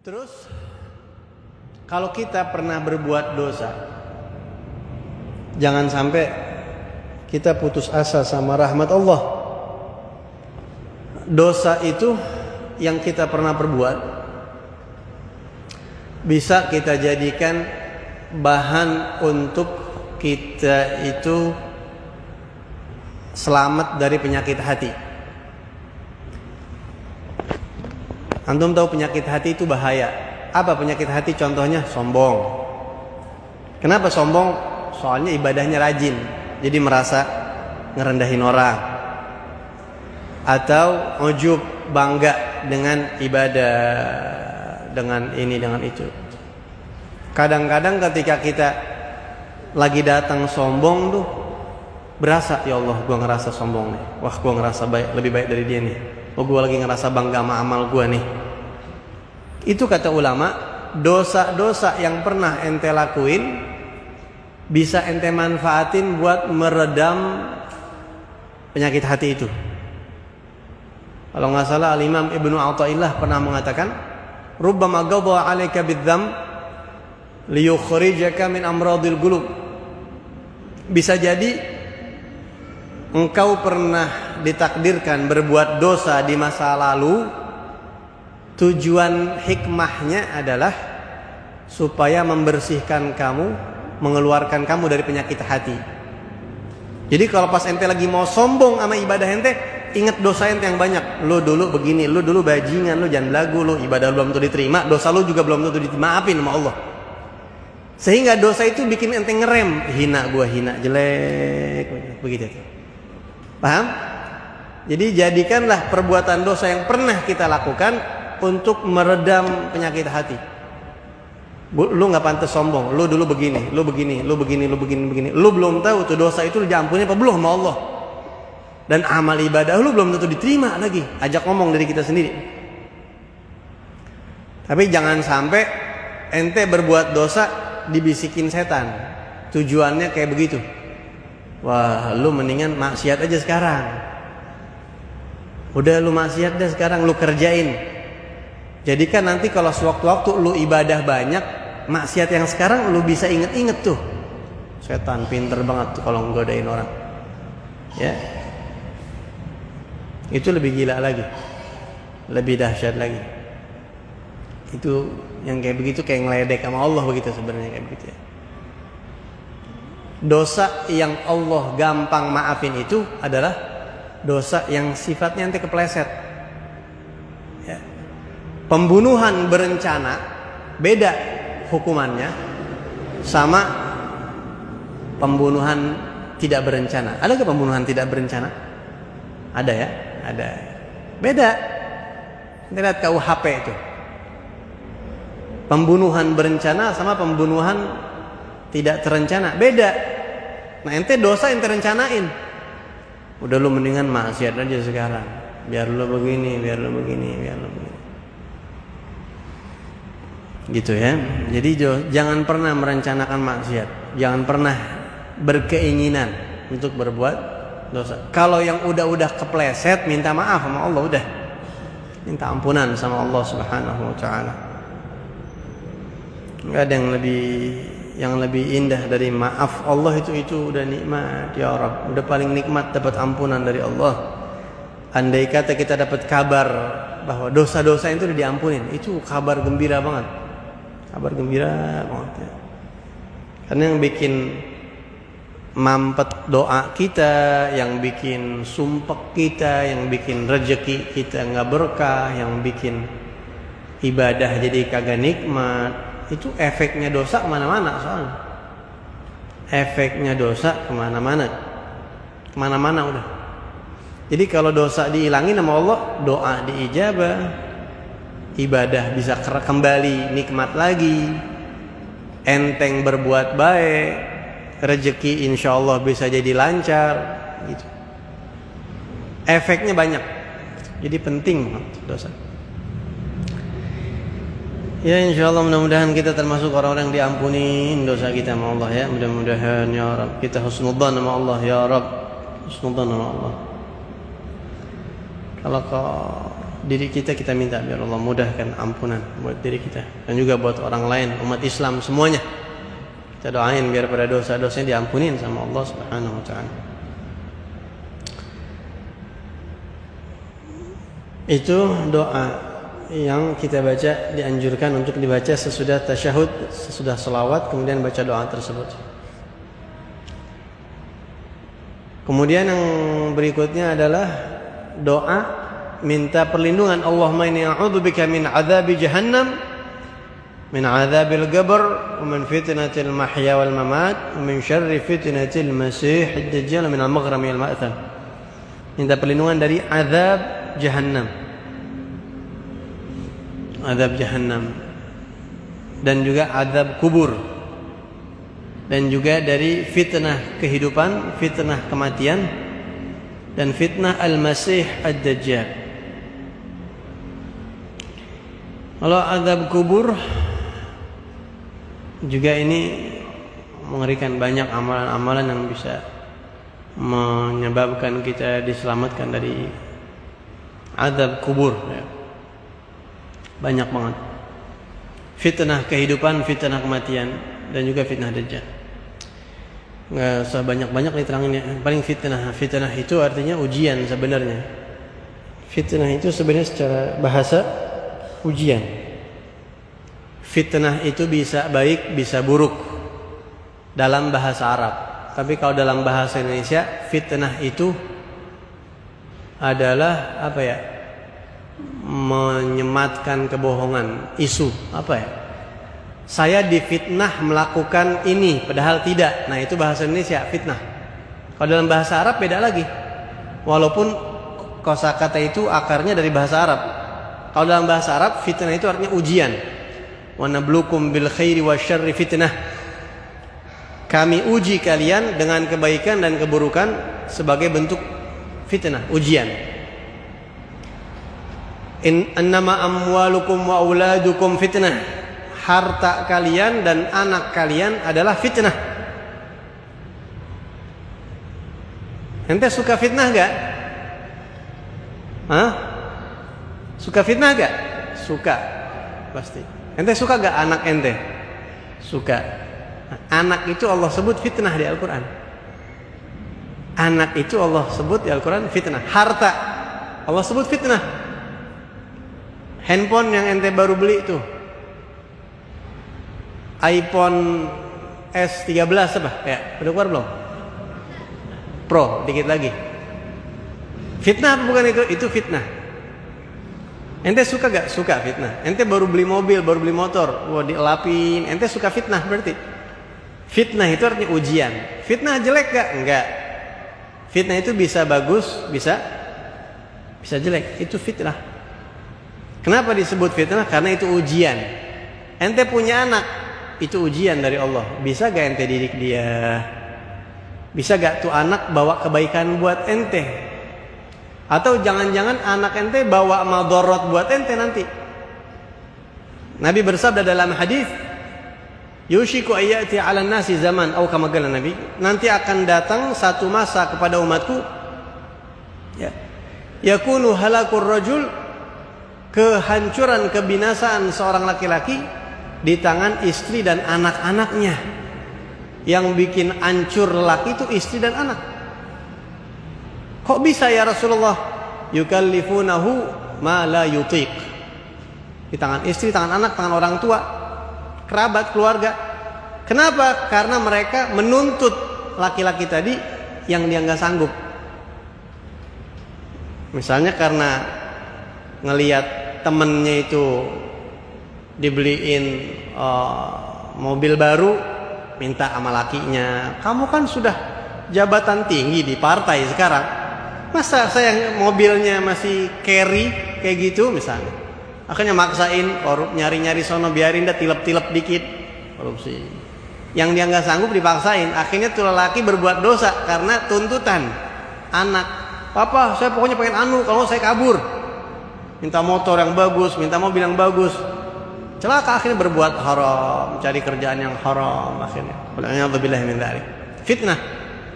Terus kalau kita pernah berbuat dosa, jangan sampai kita putus asa sama rahmat Allah. Dosa itu yang kita pernah perbuat bisa kita jadikan bahan untuk kita itu selamat dari penyakit hati. Antum tahu penyakit hati itu bahaya. Apa penyakit hati? Contohnya sombong. Kenapa sombong? Soalnya ibadahnya rajin, jadi merasa ngerendahin orang. Atau ujub, bangga dengan ibadah, dengan ini, dengan itu. Kadang-kadang ketika kita lagi datang sombong tuh berasa, ya Allah, gua ngerasa sombong nih. Wah, gua ngerasa lebih baik dari dia nih. Oh, gua lagi ngerasa bangga sama amal gua nih. Itu kata ulama, dosa-dosa yang pernah ente lakuin bisa ente manfaatin buat meredam penyakit hati itu. Kalau nggak salah Al-Imam Ibnu Athaillah pernah mengatakan, rubbama ghadha 'alaika bidzam liyukhrijaka min amradil qulub. Bisa jadi engkau pernah ditakdirkan berbuat dosa di masa lalu, tujuan hikmahnya adalah supaya membersihkan kamu, mengeluarkan kamu dari penyakit hati. Jadi kalau pas ente lagi mau sombong sama ibadah ente, ingat dosa ente yang banyak. Lu dulu begini, lu dulu bajingan, lu jangan belagu, lu ibadah belum tentu diterima, dosa lu juga belum tentu dimaafin sama Allah. Sehingga dosa itu bikin ente ngerem, hina gua, hina, jelek, begitu. Paham? Jadi jadikanlah perbuatan dosa yang pernah kita lakukan untuk meredam penyakit hati. Lu nggak pantas sombong, lu dulu begini, lu begini, lu begini, lu begini, begini. Lu belum tahu tuh dosa itu diampuni apa belum sama Allah. Dan amal ibadah lu belum tentu diterima lagi. Ajak ngomong dari kita sendiri. Tapi jangan sampai ente berbuat dosa dibisikin setan. Tujuannya kayak begitu. Wah, lu mendingan maksiat aja sekarang. Udah lu maksiat dah sekarang, lu kerjain. Jadi kan nanti kalau sewaktu-waktu lu ibadah banyak, maksiat yang sekarang lu bisa inget-inget tuh. Setan pinter banget tuh kalau nggodain orang. Ya. Itu lebih gila lagi. Lebih dahsyat lagi. Itu yang kayak begitu kayak ngeledek sama Allah begitu sebenarnya, kayak begitu ya. Dosa yang Allah gampang maafin itu adalah dosa yang sifatnya nanti kepleset. Ya. Pembunuhan berencana beda hukumannya sama pembunuhan tidak berencana. Ada ke pembunuhan tidak berencana? Ada ya? Ada. Beda. Kita lihat KUHP itu. Pembunuhan berencana sama pembunuhan tidak terencana beda. Nah, ente dosa ente rencanain. Udah lu mendingan maksiat aja sekarang. Biar lu begini, biar lu begini, biar lu begini. Gitu ya. Jadi jangan pernah merencanakan maksiat. Jangan pernah berkeinginan untuk berbuat dosa. Kalau yang udah kepleset, minta maaf sama Allah udah. Minta ampunan sama Allah Subhanahu wa taala. Enggak ada yang lebih indah dari maaf Allah, itu udah nikmat ya Rabb. Udah paling nikmat dapat ampunan dari Allah. Andai kata kita dapat kabar bahwa dosa-dosa itu udah diampunin, itu kabar gembira banget. Kabar gembira banget ya. Karena yang bikin mampet doa kita, yang bikin sumpek kita, yang bikin rezeki kita nggak berkah, yang bikin ibadah jadi kagak nikmat, itu efeknya dosa kemana-mana soalnya. Efeknya dosa kemana-mana udah. Jadi kalau dosa dihilangin sama Allah, doa diijabah, ibadah bisa kembali nikmat lagi, enteng berbuat baik, rezeki insya Allah bisa jadi lancar, gitu. Efeknya banyak. Jadi penting dosa. Ya, insya Allah mudah-mudahan kita termasuk orang-orang yang diampuni dosa kita sama Allah ya. Mudah-mudahan ya Rabb. Kita husnudzan sama Allah ya Rabb. Husnudzan sama Allah. Kalau diri kita minta biar Allah mudahkan ampunan buat diri kita dan juga buat orang lain, umat Islam semuanya. Kita doain biar pada dosa-dosanya diampunin sama Allah Subhanahu wa taala. Itu doa yang kita baca, dianjurkan untuk dibaca sesudah tasyahud, sesudah selawat, kemudian baca doa tersebut. Kemudian yang berikutnya adalah doa minta perlindungan. Allahumma inni a'udzubika min adzabi jahannam, min adzabil qabr, wa min fitnatil mahya wal mamat, wa min syarri fitnatil masih ad-dajjal, min al-maghrami wal ma'tham. Minta perlindungan dari azab jahannam. Azab jahannam dan juga azab kubur, dan juga dari fitnah kehidupan, fitnah kematian, dan fitnah al-masih ad-dajjal. Kalau azab kubur juga ini mengerikan, banyak amalan-amalan yang bisa menyebabkan kita diselamatkan dari azab kubur ya. Banyak banget. Fitnah kehidupan, fitnah kematian, dan juga fitnah dajjal. Nggak usah banyak-banyak diteranginnya. Paling fitnah itu artinya ujian sebenarnya. Fitnah itu sebenarnya secara bahasa ujian. Fitnah itu bisa baik, bisa buruk dalam bahasa Arab. Tapi kalau dalam bahasa Indonesia, fitnah itu adalah apa ya? Menyematkan kebohongan, isu apa ya? Saya difitnah melakukan ini padahal tidak. Nah, itu bahasa Indonesia fitnah. Kalau dalam bahasa Arab beda lagi. Walaupun kosakata itu akarnya dari bahasa Arab. Kalau dalam bahasa Arab fitnah itu artinya ujian. Wa nabluukum bil khairi wasyarri fitnah. Kami uji kalian dengan kebaikan dan keburukan sebagai bentuk fitnah, ujian. Innama amwalukum wa auladukum fitnah. Harta kalian dan anak kalian adalah fitnah. Ente suka fitnah gak? Hah? Suka fitnah gak? Suka, pasti. Ente suka gak anak ente? Suka. Nah, anak itu Allah sebut fitnah di Al-Quran. Anak itu Allah sebut di Al-Quran fitnah. Harta Allah sebut fitnah. Handphone yang ente baru beli itu, iPhone S13 apa? Ya, udah keluar belum? Pro, dikit lagi. Fitnah apa bukan itu? Itu fitnah. Ente suka gak? Suka fitnah. Ente baru beli mobil, baru beli motor, wah dielapin. Ente suka fitnah berarti. Fitnah itu artinya ujian. Fitnah jelek gak? Enggak. Fitnah itu bisa bagus, bisa jelek. Itu fitnah. Kenapa disebut fitnah? Karena itu ujian. Ente punya anak, itu ujian dari Allah. Bisa gak ente didik dia? Bisa gak tuh anak bawa kebaikan buat ente? Atau jangan-jangan anak ente bawa madharat buat ente nanti? Nabi bersabda dalam hadis, yushiku ayyati 'alan nasi zaman, atau kama qala Nabi, nanti akan datang satu masa kepada umatku, ya, yakunu halakur rajul, kehancuran, kebinasaan seorang laki-laki di tangan istri dan anak-anaknya. Yang bikin hancur laki itu istri dan anak. Kok bisa ya Rasulullah? Yukallifunahu ma la yutiq. Di tangan istri, tangan anak, tangan orang tua, kerabat, keluarga. Kenapa? Karena mereka menuntut laki-laki tadi yang dia nggak sanggup. Misalnya karena ngelihat temennya itu dibeliin mobil baru, minta sama lakinya, kamu kan sudah jabatan tinggi di partai sekarang, masa saya mobilnya masih carry kayak gitu misalnya. Akhirnya maksain, nyari-nyari sono, biarin dah tilep-tilep dikit, korupsi. Yang dia nggak sanggup dipaksain, akhirnya tuh lelaki berbuat dosa karena tuntutan anak. Papa, saya pokoknya pengen kalau saya kabur. Minta motor yang bagus, minta mobil yang bagus. Celaka, akhirnya berbuat haram, cari kerjaan yang haram akhirnya. Wala'iyadzubillahi min dzalik. Fitnah.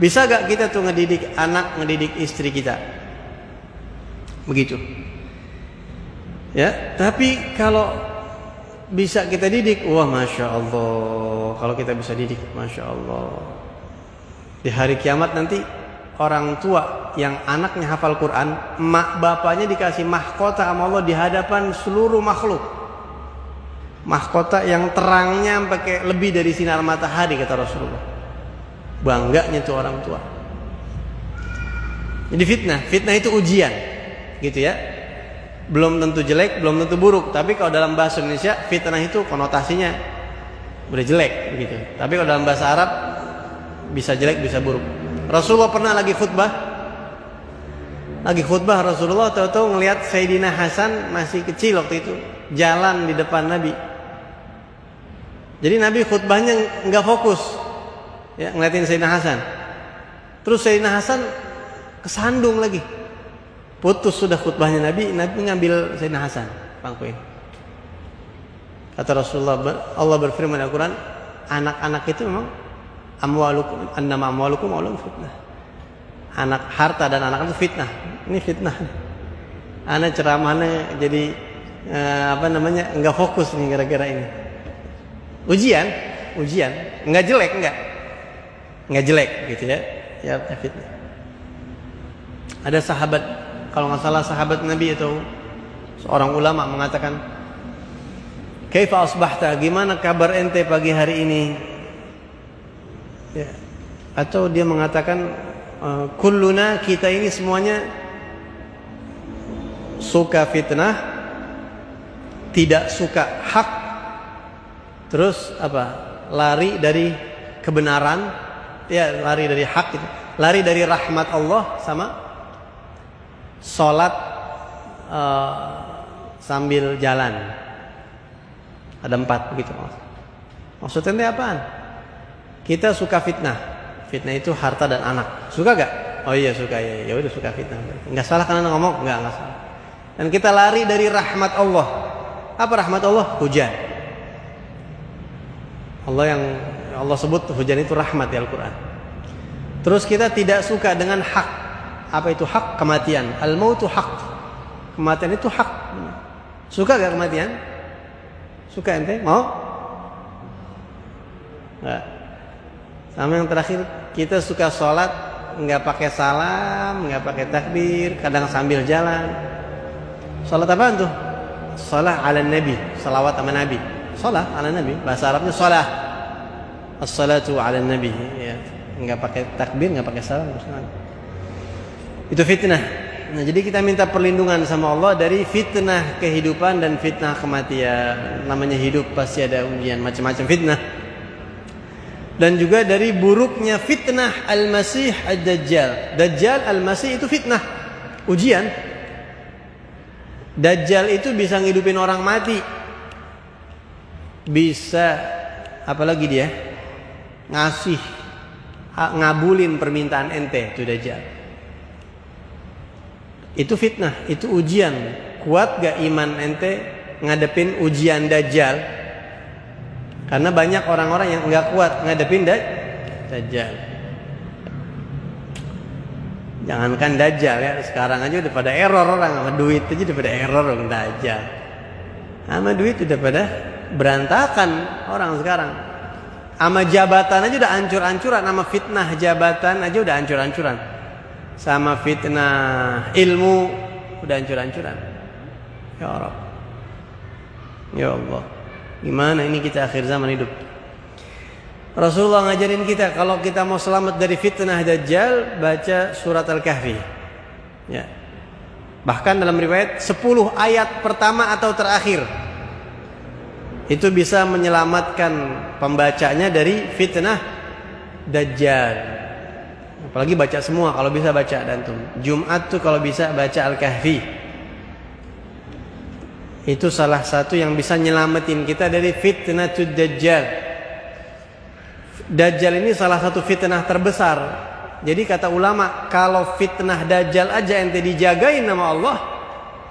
Bisa gak kita tuh ngedidik anak, ngedidik istri kita? Begitu. Ya, tapi kalau bisa kita didik, wah masya Allah. Kalau kita bisa didik, masya Allah. Di hari kiamat nanti orang tua yang anaknya hafal Quran, mak bapaknya dikasih mahkota sama Allah di hadapan seluruh makhluk. Mahkota yang terangnya pakai lebih dari sinar matahari, kata Rasulullah. Bangganya tuh orang tua. Jadi fitnah itu ujian, gitu ya. Belum tentu jelek, belum tentu buruk. Tapi kalau dalam bahasa Indonesia, fitnah itu konotasinya udah jelek, begitu. Tapi kalau dalam bahasa Arab bisa jelek, bisa buruk. Rasulullah pernah lagi khutbah Rasulullah tahu-tahu ngelihat Sayyidina Hasan masih kecil waktu itu jalan di depan Nabi. Jadi Nabi khutbahnya nggak fokus, ya, ngeliatin Sayyidina Hasan. Terus Sayyidina Hasan kesandung lagi. Putus sudah khutbahnya Nabi ngambil Sayyidina Hasan pangkuin. Kata Rasulullah, Allah berfirman dalam Al-Quran, anak-anak itu memang annama amwalukum fitnah. Anak harta dan anak itu fitnah. Ini fitnah. Anak ceramahnya jadi enggak fokus nih gara-gara ini. Ujian, enggak jelek gitu ya. Ya fitnah. Ada sahabat, kalau nggak salah sahabat Nabi atau seorang ulama mengatakan, "Kaifa asbahta? Gimana kabar ente pagi hari ini?" Ya. Atau dia mengatakan, "Kulluna, kita ini semuanya suka fitnah, tidak suka hak, terus lari dari kebenaran, ya lari dari hak itu, lari dari rahmat Allah sama sholat sambil jalan." Ada 4 begitu. Maksudnya apaan? Kita suka fitnah. Fitnah itu harta dan anak. Suka gak? Oh iya suka, ya udah suka fitnah. Enggak salah kan anak ngomong? Enggak salah. Dan kita lari dari rahmat Allah. Apa rahmat Allah? Hujan. Allah sebut hujan itu rahmat di Al-Quran. Terus kita tidak suka dengan hak. Apa itu hak? Kematian. Al-mautu hak. Kematian itu hak. Suka gak kematian? Suka ente? Mau? Enggak. Sama yang terakhir, kita suka sholat enggak pakai salam, enggak pakai takbir, kadang sambil jalan. Sholat apaan tuh? Sholat ala Nabi, salawat sama Nabi. Sholat ala Nabi, bahasa Arabnya sholat. As-salatu ala Nabi, ya. Enggak pakai takbir, enggak pakai salam. Itu fitnah. Nah, jadi kita minta perlindungan sama Allah dari fitnah kehidupan dan fitnah kematian. Namanya hidup pasti ada ujian, macam-macam fitnah. Dan juga dari buruknya fitnah Al-Masih Ad-Dajjal. Dajjal Al-Masih itu fitnah, ujian. Dajjal itu bisa ngidupin orang mati. Bisa apalagi dia? Ngasih, ngabulin permintaan ente, itu Dajjal. Itu fitnah, itu ujian. Kuat gak iman ente ngadepin ujian Dajjal? Karena banyak orang-orang yang enggak kuat ngadepin Dajjal. Jangankan Dajjal ya, sekarang aja udah pada error orang, sama duit aja udah pada error orang Dajjal. Sama duit udah pada berantakan orang sekarang. Sama jabatan aja udah hancur-hancuran, sama fitnah jabatan aja udah hancur-hancuran. Sama fitnah ilmu udah hancur-hancuran. Ya Allah. Ya Allah. Gimana ini kita akhir zaman hidup? Rasulullah ngajarin kita kalau kita mau selamat dari fitnah Dajjal, baca surat Al-Kahfi. Ya. Bahkan dalam riwayat 10 ayat pertama atau terakhir itu bisa menyelamatkan pembacanya dari fitnah Dajjal. Apalagi baca semua, kalau bisa baca dantum. Jumat tuh kalau bisa baca Al-Kahfi. Itu salah satu yang bisa nyelamatin kita dari fitnatud Dajjal. Dajjal ini salah satu fitnah terbesar. Jadi kata ulama, kalau fitnah Dajjal aja ente dijagain sama Allah,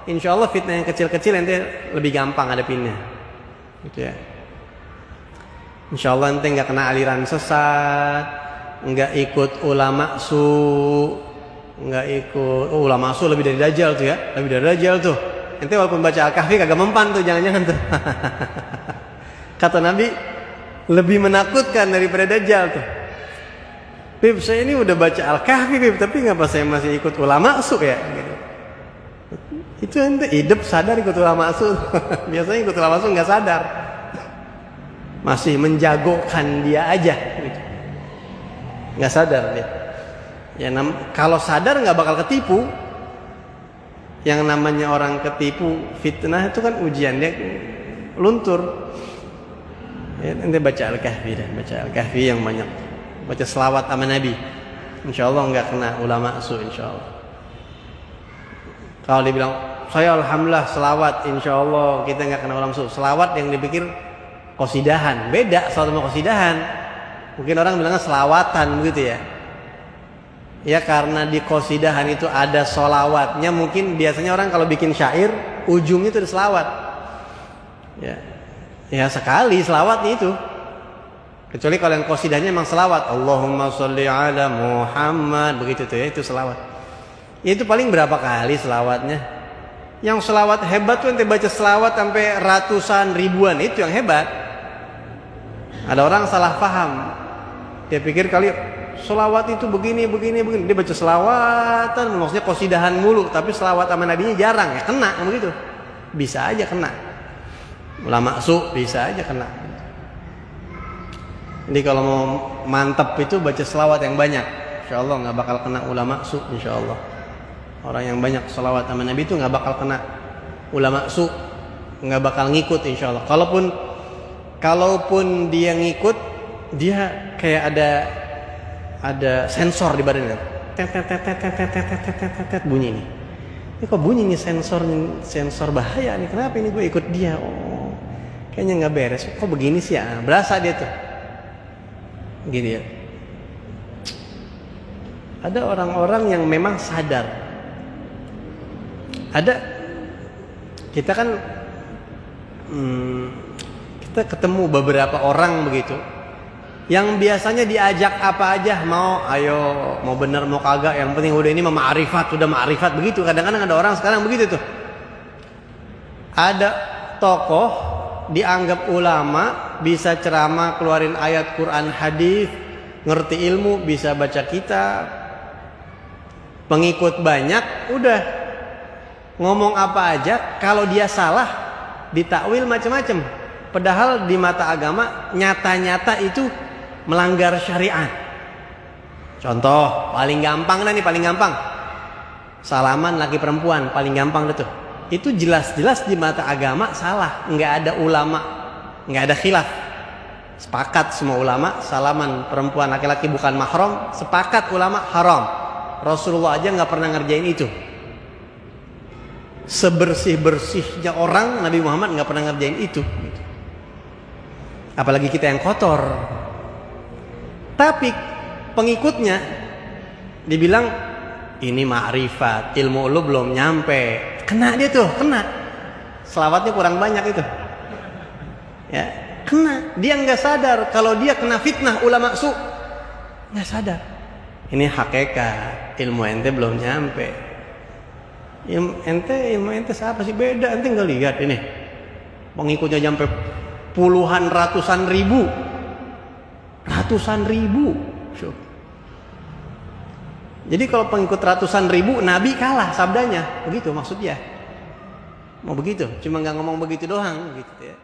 insya Allah fitnah yang kecil-kecil ente lebih gampang hadapinnya. Gitu ya. Insya Allah ente nggak kena aliran sesat, nggak ikut ulama su, nggak ikut ulama su lebih dari Dajjal tuh ya, lebih dari Dajjal tuh. ente walaupun baca Al-Kahfi kagak mempan tuh, jangan-jangan tuh. Kata Nabi, lebih menakutkan daripada Dajjal tuh. Bib, saya ini udah baca Al-Kahfi, Bib, tapi ngapa saya masih ikut ulama su ya? Gitu. Itu ente hidup sadar ikut ulama su. Biasanya ikut ulama su nggak sadar, masih menjagokan dia aja, gitu. Nggak sadar dia. Ya, kalau sadar nggak bakal ketipu. Yang namanya orang ketipu fitnah itu kan ujian, dia luntur. Ya, nanti baca Al-Kahfi dah, baca Al-Kahfi yang banyak, baca selawat sama Nabi, insyaallah nggak kena ulama su, insyaallah. Kalau dibilang saya alhamdulillah selawat, insyaallah kita nggak kena ulama su. Selawat yang dipikir qasidahan, beda selawat sama qasidahan. Mungkin orang bilangnya selawatan begitu ya. Ya karena di qasidahan itu ada solawatnya, mungkin biasanya orang kalau bikin syair ujungnya itu ada selawat. Ya sekali selawatnya itu. Kecuali kalau yang qasidahnya memang selawat, Allahumma sholli ala Muhammad, begitu tuh ya, itu selawat. Ya, itu paling berapa kali selawatnya. Yang selawat hebat tuh ente baca selawat sampai ratusan ribuan, itu yang hebat. Ada orang salah paham. Dia pikir kali selawat itu begini. Dia baca selawatan, maksudnya qasidahan mulu, tapi selawat sama nabinya jarang, ya kena begitu. Bisa aja kena. Ulama su bisa aja kena. Jadi kalau mau mantap itu baca selawat yang banyak, insyaallah nggak bakal kena ulama su, insyaallah. Orang yang banyak selawat sama Nabi itu nggak bakal kena ulama su, nggak bakal ngikut, insyaallah. Kalaupun dia ngikut, dia kayak ada sensor di badannya, tet bunyi nih. Ini kok bunyi nih, sensor bahaya nih. Kenapa ini gue ikut dia? Oh, kayaknya nggak beres. Kok begini sih ya? Berasa dia tuh, gitu ya. Ada orang-orang yang memang sadar. Ada, kita kan kita ketemu beberapa orang begitu, yang biasanya diajak apa aja mau, ayo, mau bener mau kagak, yang penting udah ini ma'rifat, udah ma'rifat begitu. Kadang-kadang ada orang sekarang begitu tuh. Ada tokoh dianggap ulama, bisa ceramah, keluarin ayat Quran hadis, ngerti ilmu, bisa baca kitab, pengikut banyak, udah ngomong apa aja, kalau dia salah ditakwil macam-macam. Padahal di mata agama nyata-nyata itu melanggar syariat. Contoh paling gampang nih, paling gampang. Salaman laki perempuan paling gampang itu. Itu jelas-jelas di mata agama salah, nggak ada ulama, nggak ada khilaf. Sepakat semua ulama, salaman perempuan laki-laki bukan mahram, sepakat ulama haram. Rasulullah aja nggak pernah ngerjain itu. Sebersih-bersihnya orang, Nabi Muhammad nggak pernah ngerjain itu. Apalagi kita yang kotor. Tapi pengikutnya dibilang ini ma'rifat, ilmu lu belum nyampe. Kena dia tuh, kena. Selawatnya kurang banyak itu. Ya, kena. Dia nggak sadar kalau dia kena fitnah ulama su. Nggak sadar. Ini hakikat, ilmu ente belum nyampe. Ilmu ente siapa sih, beda, ente nggak lihat ini. Pengikutnya sampai puluhan ratusan ribu. Jadi kalau pengikut ratusan ribu, Nabi kalah sabdanya, begitu maksudnya. Mau begitu, cuma nggak ngomong begitu doang, gitu ya.